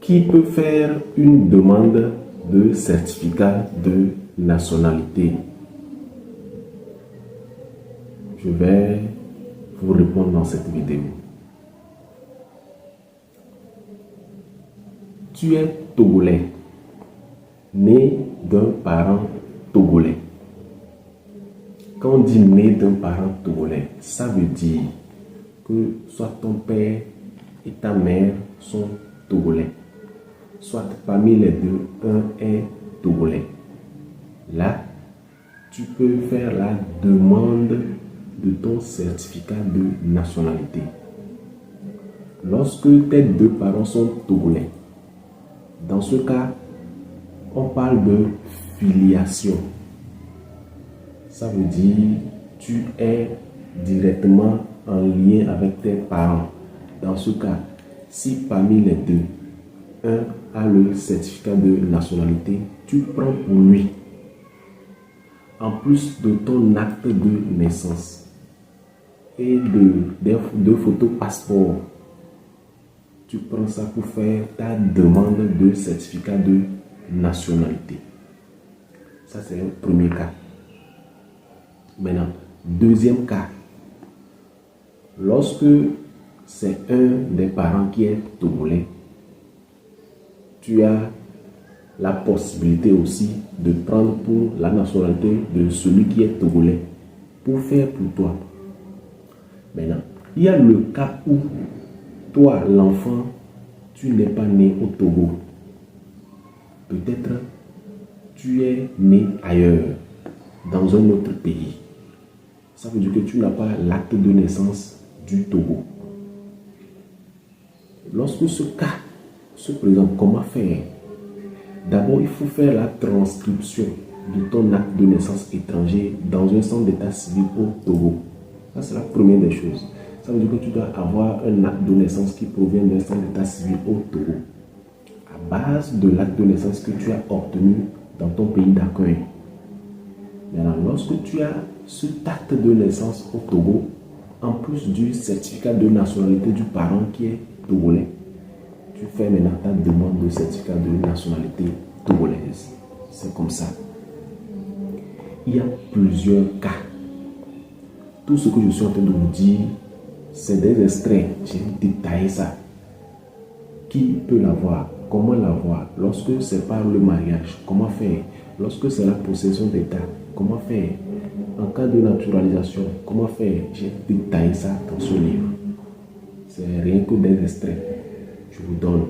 Qui peut faire une demande de certificat de nationalité? Je vais vous répondre dans cette vidéo. Tu es Togolais, né d'un parent togolais. Quand on dit né d'un parent togolais, ça veut dire que soit ton père et ta mère sont togolais, soit parmi les deux, un est togolais. Là, tu peux faire la demande de ton certificat de nationalité. Lorsque tes deux parents sont togolais, dans ce cas, on parle de filiation. Ça veut dire que tu es directement en lien avec tes parents. Dans ce cas, si parmi les deux, un a le certificat de nationalité, tu prends pour lui, en plus de ton acte de naissance et de photos passeport, tu prends ça pour faire ta demande de certificat de nationalité. Ça, c'est le premier cas. Maintenant, deuxième cas, lorsque c'est un des parents qui est togolais, tu as la possibilité aussi de prendre pour la nationalité de celui qui est togolais pour faire pour toi. Maintenant, il y a le cas où toi, l'enfant, tu n'es pas né au Togo. Peut-être tu es né ailleurs, dans un autre pays. Ça veut dire que tu n'as pas l'acte de naissance du Togo. Lorsque ce cas se présente, comment faire? D'abord, il faut faire la transcription de ton acte de naissance étranger dans un centre d'état civil au Togo. Ça, c'est la première des choses. Ça veut dire que tu dois avoir un acte de naissance qui provient d'un centre d'état civil au Togo, à base de l'acte de naissance que tu as obtenu dans ton pays d'accueil. Maintenant, lorsque tu as cet acte de naissance au Togo, en plus du certificat de nationalité du parent qui est togolais, tu fais maintenant ta demande de certificat de nationalité togolaise. C'est comme ça. Il y a plusieurs cas. Tout ce que je suis en train de vous dire, c'est des extraits. J'ai détaillé ça. Qui peut l'avoir? Comment l'avoir? Lorsque c'est par le mariage, comment faire? Lorsque c'est la possession d'État, comment faire? En cas de naturalisation, comment faire? J'ai détaillé ça dans ce livre. C'est rien que des extraits. Je vous donne.